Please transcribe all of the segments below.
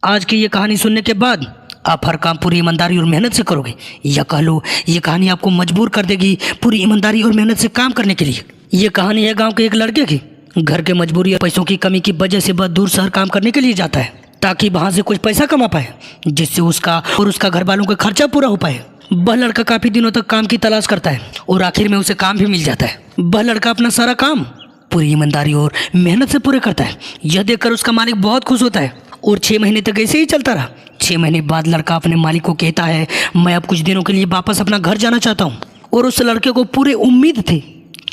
आज की ये कहानी सुनने के बाद आप हर काम पूरी ईमानदारी और मेहनत से करोगे, या कह लो ये कहानी आपको मजबूर कर देगी पूरी ईमानदारी और मेहनत से काम करने के लिए। ये कहानी है गांव के एक लड़के की। घर के मजबूरी या पैसों की कमी की वजह से वह दूर शहर काम करने के लिए जाता है ताकि वहाँ से कुछ पैसा कमा पाए, जिससे उसका और उसका घर वालों का खर्चा पूरा हो पाए। वह लड़का काफ़ी दिनों तक काम की तलाश करता है और आखिर में उसे काम भी मिल जाता है। वह लड़का अपना सारा काम पूरी ईमानदारी और मेहनत से पूरे करता है। यह देखकर उसका मालिक बहुत खुश होता है और 6 महीने तक ऐसे ही चलता रहा। 6 महीने बाद लड़का अपने मालिक को कहता है, मैं अब कुछ दिनों के लिए वापस अपना घर जाना चाहता हूँ। और उस लड़के को पूरी उम्मीद थी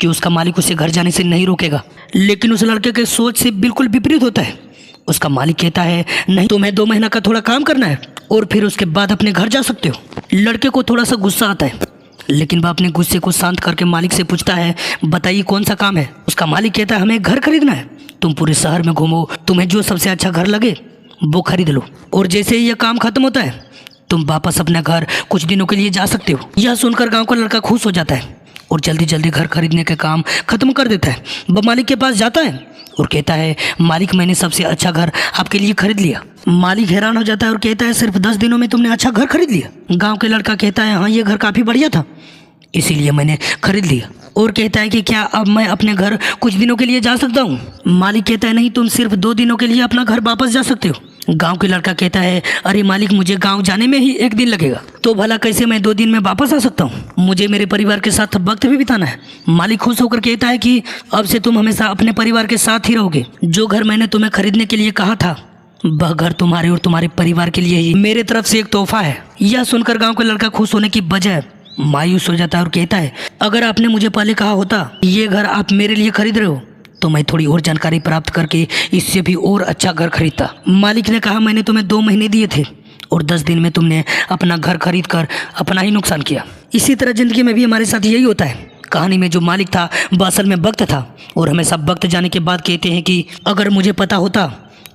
कि उसका मालिक उसे घर जाने से नहीं रोकेगा, लेकिन उस लड़के के सोच से बिल्कुल विपरीत होता है। उसका मालिक कहता है, नहीं, तुम्हें 2 महीना का थोड़ा काम करना है और फिर उसके बाद अपने घर जा सकते हो। लड़के को थोड़ा सा गुस्सा आता है, लेकिन वह अपने गुस्से को शांत करके मालिक से पूछता है, बताइए कौन सा काम है। उसका मालिक कहता है, हमें घर खरीदना है। तुम पूरे शहर में घूमो, तुम्हें जो सबसे अच्छा घर लगे वो खरीद लो, और जैसे ही यह काम खत्म होता है तुम वापस अपने घर कुछ दिनों के लिए जा सकते हो। यह सुनकर गांव का लड़का खुश हो जाता है और जल्दी जल्दी घर खरीदने के काम खत्म कर देता है। वह मालिक के पास जाता है और कहता है, मालिक मैंने सबसे अच्छा घर आपके लिए खरीद लिया। मालिक हैरान हो जाता है और कहता है, सिर्फ 10 दिनों में तुमने अच्छा घर खरीद लिया। गांव के लड़का कहता है, हाँ, ये घर काफ़ी बढ़िया था, इसीलिए मैंने खरीद लिया। और कहता है कि क्या अब मैं अपने घर कुछ दिनों के लिए जा सकता हूँ। मालिक कहता है, नहीं, तुम सिर्फ 2 दिनों के लिए अपना घर वापस जा सकते हो। गांव के लड़का कहता है, अरे मालिक, मुझे गांव जाने में ही 1 दिन लगेगा, तो भला कैसे मैं 2 दिन में वापस आ सकता हूँ। मुझे मेरे परिवार के साथ वक्त भी बिताना है। मालिक खुश होकर कहता है कि अब से तुम हमेशा अपने परिवार के साथ ही रहोगे। जो घर मैंने तुम्हें खरीदने के लिए कहा था वह घर तुम्हारे और तुम्हारे परिवार के लिए ही मेरे तरफ से एक तोहफा है। यह सुनकर गाँव का लड़का खुश होने की बजाय मायूस हो जाता है और कहता है, अगर आपने मुझे पहले कहा होता ये घर आप मेरे लिए खरीद रहे हो तो मैं थोड़ी और जानकारी प्राप्त करके इससे भी और अच्छा घर खरीदता। मालिक ने कहा, मैंने तुम्हें 2 महीने दिए थे और 10 दिन में तुमने अपना घर खरीद कर अपना ही नुकसान किया। इसी तरह ज़िंदगी में भी हमारे साथ यही होता है। कहानी में जो मालिक था वह असल में वक्त था, और हमेशा वक्त जाने के बाद कहते हैं कि अगर मुझे पता होता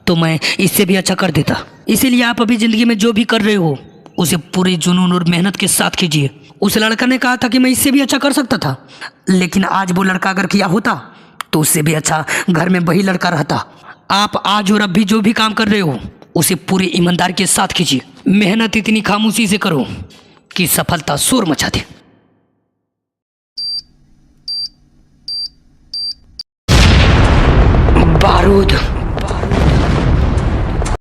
तो मैं इससे भी अच्छा कर देता। इसीलिए आप अभी ज़िंदगी में जो भी कर रहे हो उसे पूरे जुनून और मेहनत के साथ कीजिए। उस लड़का ने कहा था कि मैं इससे भी अच्छा कर सकता था, लेकिन आज वो लड़का अगर किया होता तो उससे भी अच्छा घर में वही लड़का रहता। आप आज और अब भी जो भी काम कर रहे हो उसे पूरी ईमानदारी के साथ कीजिए। मेहनत इतनी खामोशी से करो कि सफलता शोर मचा दे। बारूद